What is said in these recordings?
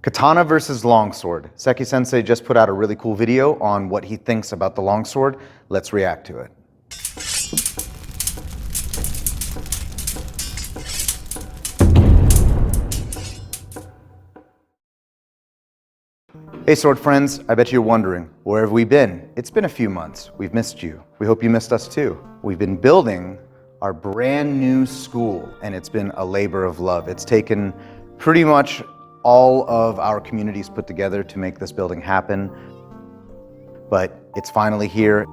Katana versus longsword. Seki Sensei just put out a really cool video on what he thinks about the longsword. Let's react to it. Hey sword friends, I bet you're wondering, where have we been? It's been a few months. We've missed you. We hope you missed us too. We've been building our brand new school and it's been a labor of love. It's taken pretty much all of our communities put together to make this building happen, but it's finally here.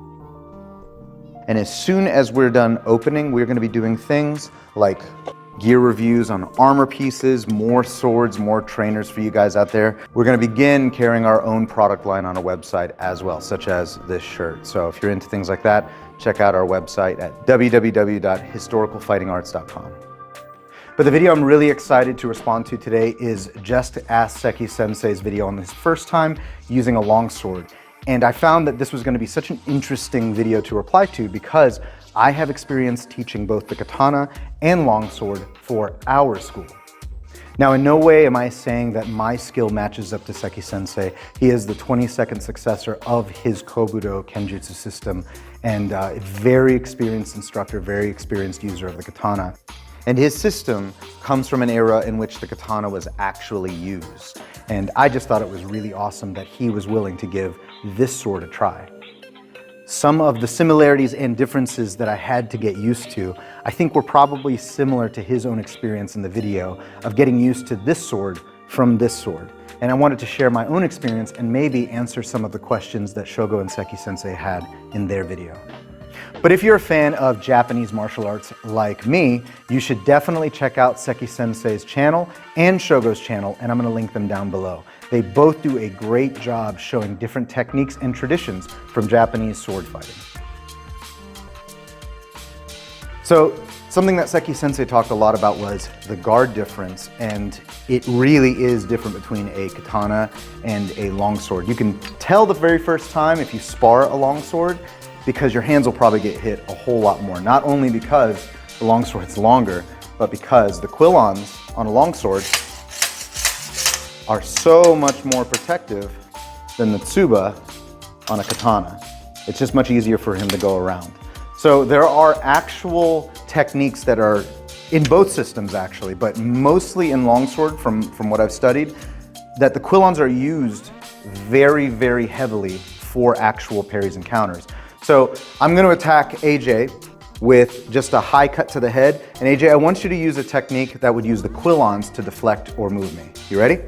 And as soon as we're done opening, we're going to be doing things like gear reviews on armor pieces, more swords, more trainers for you guys out there. We're going to begin carrying our own product line on a website as well, such as this shirt. So if you're into things like that, check out our website at www.historicalfightingarts.com. But the video I'm really excited to respond to today is Just Ask Seki Sensei's video on his first time using a longsword. And I found that this was going to be such an interesting video to reply to because I have experience teaching both the katana and longsword for our school. Now, in no way am I saying that my skill matches up to Seki Sensei. He is the 22nd successor of his Kobudo Kenjutsu system and a very experienced instructor, very experienced user of the katana. And his system comes from an era in which the katana was actually used. And I just thought it was really awesome that he was willing to give this sword a try. Some of the similarities and differences that I had to get used to, I think were probably similar to his own experience in the video of getting used to this sword from this sword. And I wanted to share my own experience and maybe answer some of the questions that Shogo and Seki Sensei had in their video. But if you're a fan of Japanese martial arts like me, you should definitely check out Seki Sensei's channel and Shogo's channel, and I'm going to link them down below. They both do a great job showing different techniques and traditions from Japanese sword fighting. So something that Seki Sensei talked a lot about was the guard difference, and it really is different between a katana and a longsword. You can tell the very first time if you spar a longsword, because your hands will probably get hit a whole lot more. Not only because the longsword's longer, but because the quillons on a longsword are so much more protective than the tsuba on a katana. It's just much easier for him to go around. So there are actual techniques that are in both systems actually, but mostly in longsword from what I've studied, that the quillons are used very, very heavily for actual parries and counters. So I'm going to attack AJ with just a high cut to the head. And AJ, I want you to use a technique that would use the quillons to deflect or move me. You ready?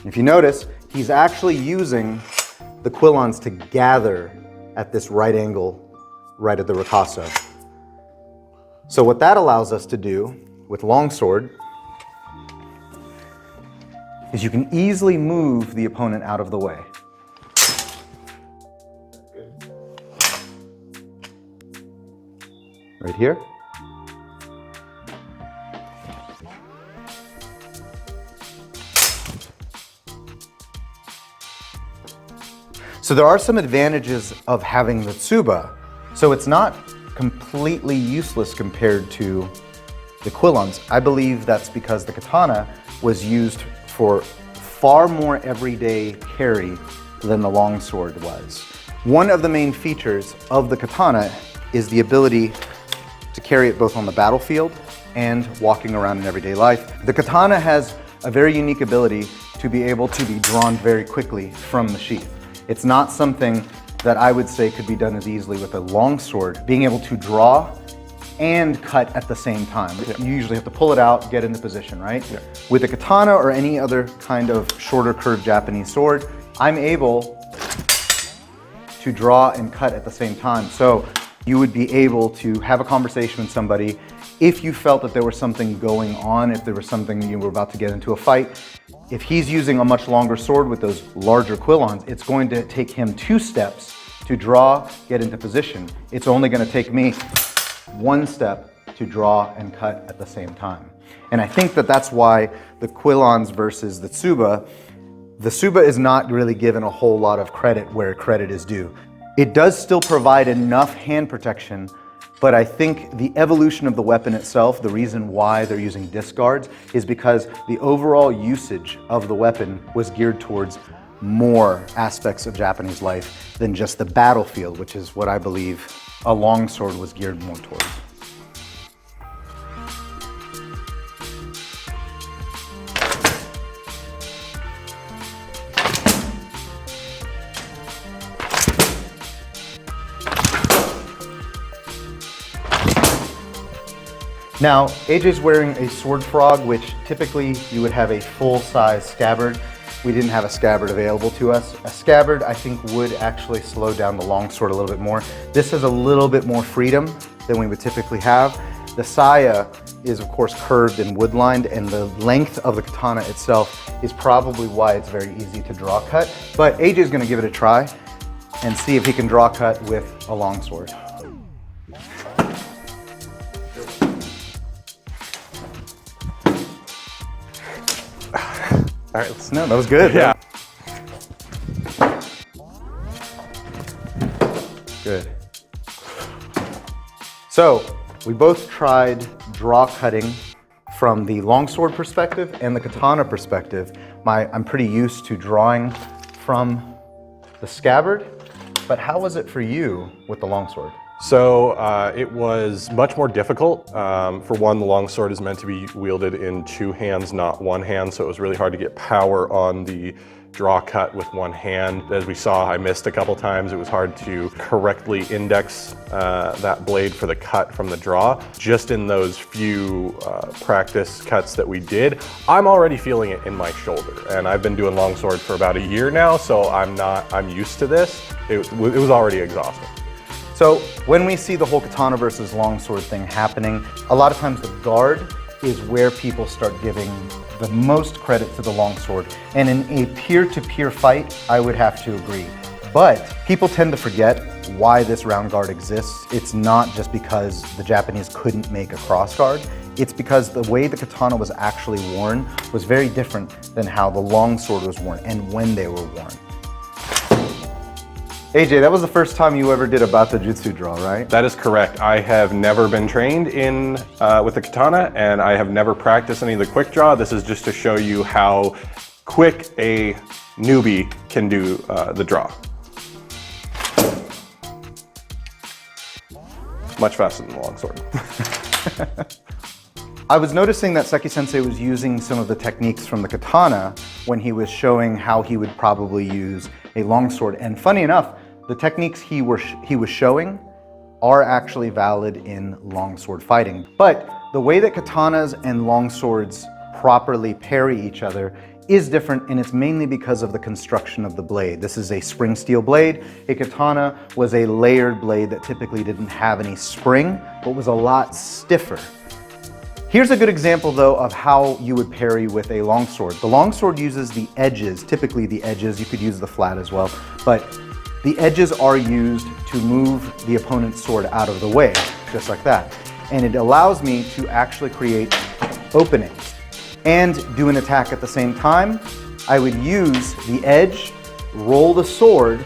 If you notice, he's actually using the quillons to gather at this right angle, right at the ricasso. So what that allows us to do with longsword is you can easily move the opponent out of the way. Right here. So there are some advantages of having the tsuba. So it's not completely useless compared to the quillons. I believe that's because the katana was used for far more everyday carry than the longsword was. One of the main features of the katana is the ability to carry it both on the battlefield and walking around in everyday life. The katana has a very unique ability to be able to be drawn very quickly from the sheath. It's not something that I would say could be done as easily with a longsword, being able to draw and cut at the same time. Yeah. You usually have to pull it out, get into position, right? Yeah. With a katana or any other kind of shorter curved Japanese sword, I'm able to draw and cut at the same time. So you would be able to have a conversation with somebody if you felt that there was something going on, if there was something you were about to get into a fight. If he's using a much longer sword with those larger quillons, it's going to take him 2 steps to draw, get into position. It's only going to take me 1 step to draw and cut at the same time. And I think that that's why the quillons versus the tsuba is not really given a whole lot of credit where credit is due. It does still provide enough hand protection But I think the evolution of the weapon itself, the reason why they're using disc guards, is because the overall usage of the weapon was geared towards more aspects of Japanese life than just the battlefield, which is what I believe a longsword was geared more towards. Now, AJ's wearing a sword frog, which typically you would have a full-size scabbard. We didn't have a scabbard available to us. A scabbard, I think, would actually slow down the longsword a little bit more. This has a little bit more freedom than we would typically have. The saya is, of course, curved and wood-lined, and the length of the katana itself is probably why it's very easy to draw cut. But AJ's gonna give it a try and see if he can draw cut with a longsword. All right, let's know. That was good. Yeah. Good. So we both tried draw cutting from the longsword perspective and the katana perspective. I'm pretty used to drawing from the scabbard, but how was it for you with the longsword? So it was much more difficult. For one, the longsword is meant to be wielded in two hands, not one hand, so it was really hard to get power on the draw cut with one hand. As we saw, I missed a couple times. It was hard to correctly index that blade for the cut from the draw. Just in those few practice cuts that we did, I'm already feeling it in my shoulder. And I've been doing longsword for about a year now, so I'm used to this. It was already exhausting. So when we see the whole katana versus longsword thing happening, a lot of times the guard is where people start giving the most credit to the longsword. And in a peer-to-peer fight, I would have to agree. But people tend to forget why this round guard exists. It's not just because the Japanese couldn't make a cross guard. It's because the way the katana was actually worn was very different than how the longsword was worn and when they were worn. AJ, that was the first time you ever did a bata jutsu draw, right? That is correct. I have never been trained with the katana, and I have never practiced any of the quick draw. This is just to show you how quick a newbie can do the draw. Much faster than the longsword. I was noticing that Seki Sensei was using some of the techniques from the katana when he was showing how he would probably use a longsword. And funny enough, the techniques he was showing are actually valid in longsword fighting. But the way that katanas and longswords properly parry each other is different, and it's mainly because of the construction of the blade. This is a spring steel blade. A katana was a layered blade that typically didn't have any spring, but was a lot stiffer. Here's a good example though of how you would parry with a longsword. The longsword uses the edges, typically the edges, you could use the flat as well, but the edges are used to move the opponent's sword out of the way, just like that. And it allows me to actually create openings and do an attack at the same time. I would use the edge, roll the sword,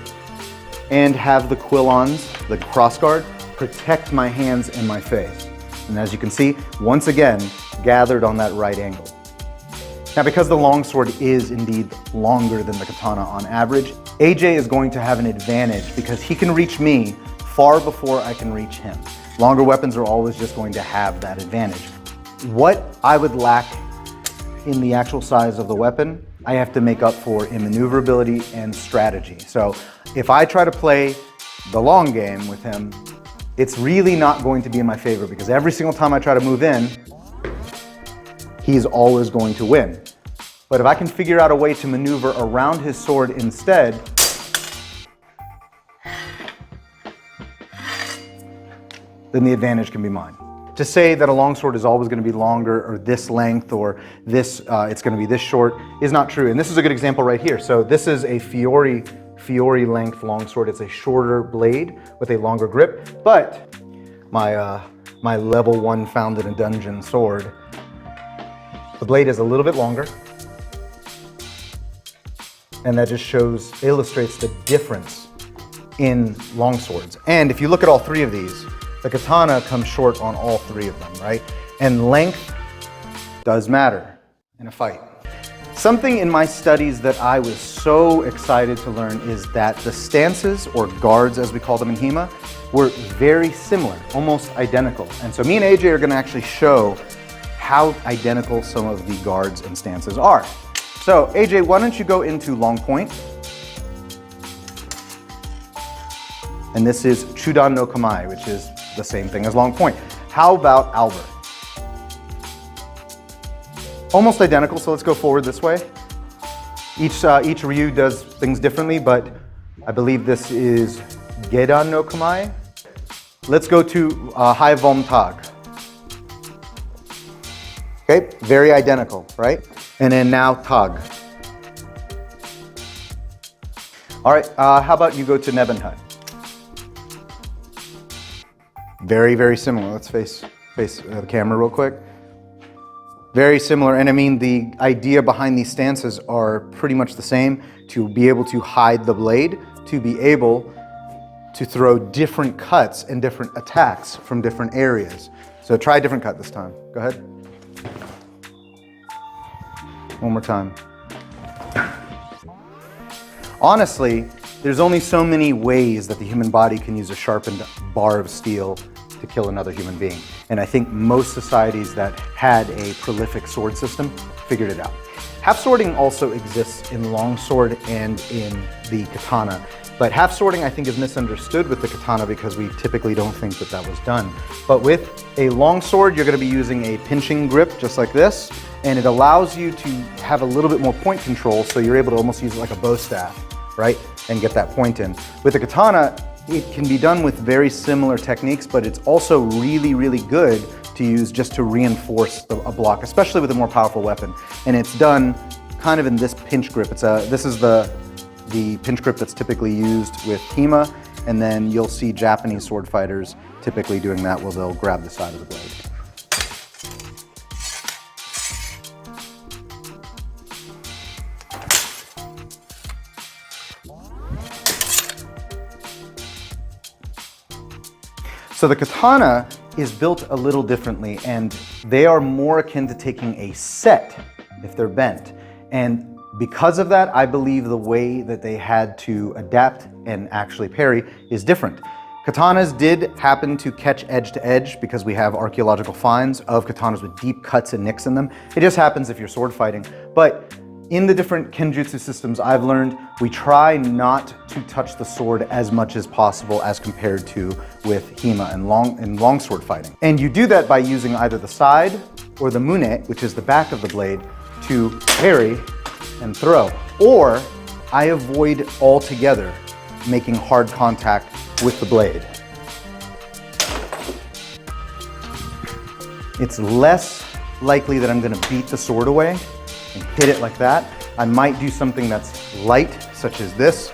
and have the quillons, the crossguard, protect my hands and my face. And as you can see, once again, gathered on that right angle. Now, because the longsword is indeed longer than the katana on average, AJ is going to have an advantage because he can reach me far before I can reach him. Longer weapons are always just going to have that advantage. What I would lack in the actual size of the weapon, I have to make up for in maneuverability and strategy. So if I try to play the long game with him, it's really not going to be in my favor because every single time I try to move in, he's always going to win. But if I can figure out a way to maneuver around his sword instead, then the advantage can be mine. To say that a longsword is always going to be longer or this length or this, it's going to be this short is not true. And this is a good example right here. So this is a Fiore length longsword. It's a shorter blade with a longer grip, but my level 1 found in a dungeon sword, the blade is a little bit longer. And that just illustrates the difference in longswords. And if you look at all three of these, The katana comes short on all three of them, right? And length does matter in a fight. Something in my studies that I was so excited to learn is that the stances, or guards as we call them in HEMA, were very similar, almost identical. And so me and AJ are gonna actually show how identical some of the guards and stances are. So AJ, why don't you go into long point? And this is Chudan no Kamae, which is the same thing as long point. How about Albert? Almost identical, so let's go forward this way. Each Ryu does things differently, but I believe this is Gedan no Kamae. Let's go to Hai Vom Tag. Okay, very identical, right? And then now Tag. All right, how about you go to Nebenhut? Very, very similar. Let's face the camera real quick. Very similar, and I mean the idea behind these stances are pretty much the same, to be able to hide the blade, to be able to throw different cuts and different attacks from different areas. So try a different cut this time. Go ahead. One more time. Honestly, there's only so many ways that the human body can use a sharpened bar of steel to kill another human being. And I think most societies that had a prolific sword system figured it out. Half swording also exists in longsword and in the katana. But half swording I think is misunderstood with the katana because we typically don't think that that was done. But with a longsword, you're going to be using a pinching grip just like this, and it allows you to have a little bit more point control, so you're able to almost use it like a bow staff, right? And get that point in. With the katana, it can be done with very similar techniques, but it's also really, really good to use just to reinforce a block, especially with a more powerful weapon. And it's done kind of in this pinch grip. This is the pinch grip that's typically used with HEMA, and then you'll see Japanese sword fighters typically doing that where they'll grab the side of the blade. So the katana is built a little differently, and they are more akin to taking a set if they're bent. And because of that, I believe the way that they had to adapt and actually parry is different. Katanas did happen to catch edge to edge because we have archaeological finds of katanas with deep cuts and nicks in them. It just happens if you're sword fighting. But in the different kenjutsu systems I've learned, we try not to touch the sword as much as possible as compared to with HEMA and longsword fighting. And you do that by using either the side or the mune, which is the back of the blade, to parry and throw. Or I avoid altogether making hard contact with the blade. It's less likely that I'm going to beat the sword away and hit it like that. I might do something that's light, such as this,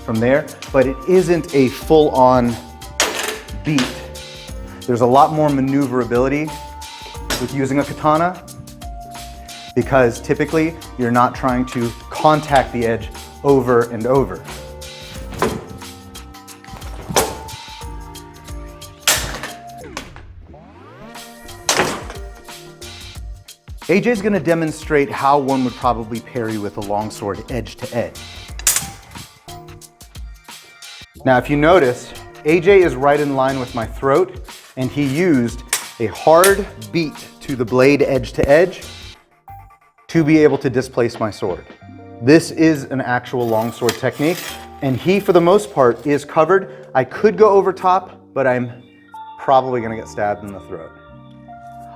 from there, but it isn't a full-on beat. There's a lot more maneuverability with using a katana because typically you're not trying to contact the edge over and over. AJ's going to demonstrate how one would probably parry with a longsword edge to edge. Now, if you notice, AJ is right in line with my throat, and he used a hard beat to the blade edge to edge to be able to displace my sword. This is an actual longsword technique, and he, for the most part, is covered. I could go over top, but I'm probably going to get stabbed in the throat.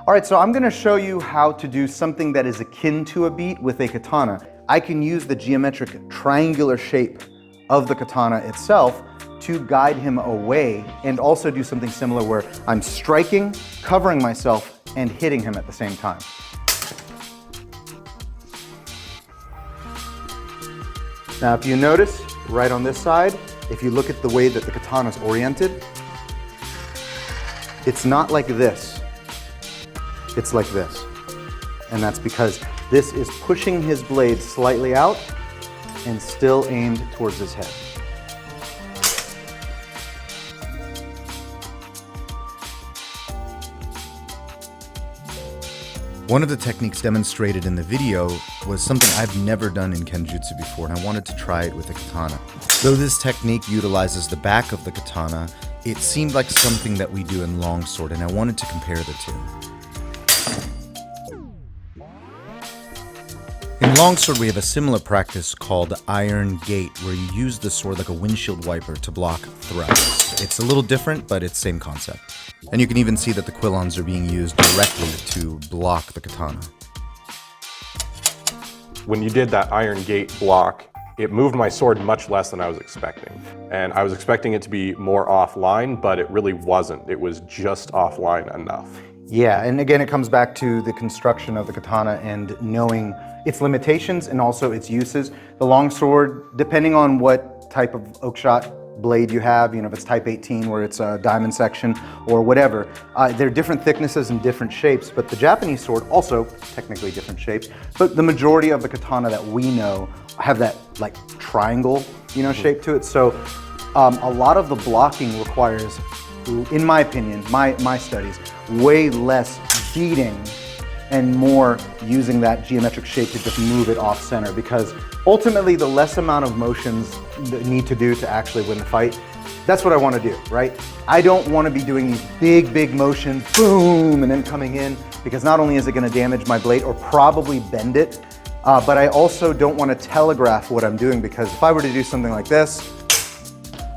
All right, so I'm going to show you how to do something that is akin to a beat with a katana. I can use the geometric triangular shape of the katana itself to guide him away, and also do something similar where I'm striking, covering myself, and hitting him at the same time. Now, if you notice, right on this side, if you look at the way that the katana is oriented, it's not like this. It's like this. And that's because this is pushing his blade slightly out and still aimed towards his head. One of the techniques demonstrated in the video was something I've never done in Kenjutsu before, and I wanted to try it with a katana. Though this technique utilizes the back of the katana, it seemed like something that we do in longsword, and I wanted to compare the two. In longsword, we have a similar practice called iron gate, where you use the sword like a windshield wiper to block thrusts. It's a little different, but it's same concept. And you can even see that the quillons are being used directly to block the katana. When you did that iron gate block, it moved my sword much less than I was expecting. And I was expecting it to be more offline, but it really wasn't. It was just offline enough. Yeah, and again, it comes back to the construction of the katana and knowing its limitations and also its uses. The longsword, depending on what type of oak shot blade you have, if it's type 18 where it's a diamond section or whatever, there are different thicknesses and different shapes, but the Japanese sword also technically different shapes, but the majority of the katana that we know have that like triangle, shape to it. So a lot of the blocking requires, in my opinion, my studies, way less beating and more using that geometric shape to just move it off center, because ultimately the less amount of motions that need to do to actually win the fight, that's what I want to do, right? I don't want to be doing these big motions, boom, and then coming in, because not only is it going to damage my blade or probably bend it, but I also don't want to telegraph what I'm doing, because if I were to do something like this,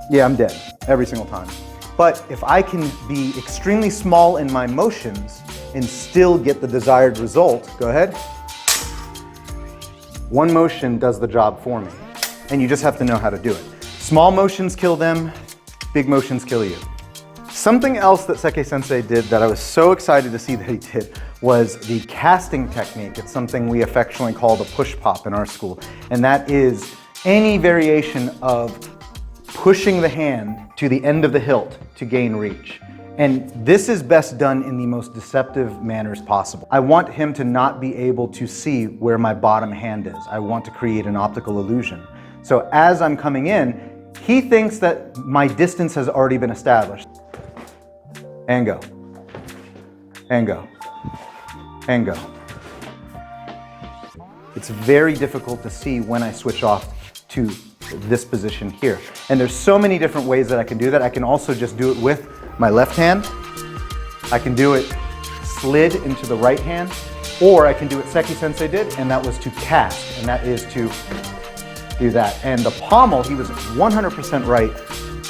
yeah, I'm dead every single time. But if I can be extremely small in my motions and still get the desired result, go ahead. One motion does the job for me, and you just have to know how to do it. Small motions kill them, big motions kill you. Something else that Seki Sensei did that I was so excited to see that he did was the casting technique. It's something we affectionately call the push pop in our school, and that is any variation of pushing the hand to the end of the hilt to gain reach. And this is best done in the most deceptive manners possible. I want him to not be able to see where my bottom hand is. I want to create an optical illusion. So as I'm coming in, he thinks that my distance has already been established. And go. And go. And go. It's very difficult to see when I switch off to this position here. And there's so many different ways that I can do that. I can also just do it with my left hand. I can do it slid into the right hand, or I can do what Seki Sensei did, and that was to cast, and that is to do that. And the pommel, he was 100% right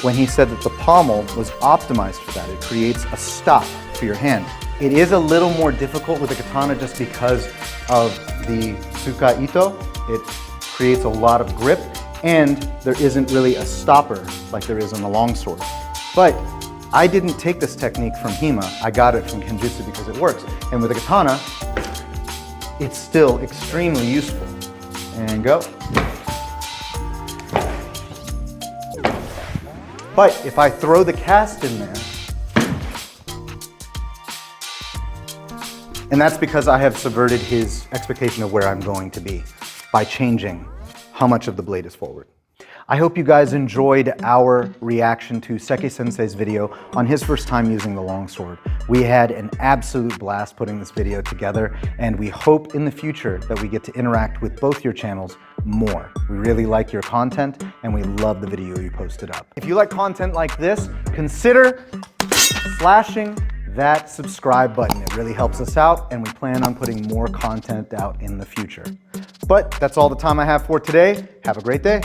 when he said that the pommel was optimized for that. It creates a stop for your hand. It is a little more difficult with the katana just because of the tsuka ito. It creates a lot of grip, and there isn't really a stopper like there is on the longsword. But I didn't take this technique from HEMA. I got it from Kenjutsu because it works. And with the katana, it's still extremely useful. And go. But if I throw the cast in there, and that's because I have subverted his expectation of where I'm going to be by changing how much of the blade is forward. I hope you guys enjoyed our reaction to Seki Sensei's video on his first time using the longsword. We had an absolute blast putting this video together, and we hope in the future that we get to interact with both your channels more. We really like your content, and we love the video you posted up. If you like content like this, consider slashing that subscribe button. It really helps us out, and we plan on putting more content out in the future. But that's all the time I have for today. Have a great day.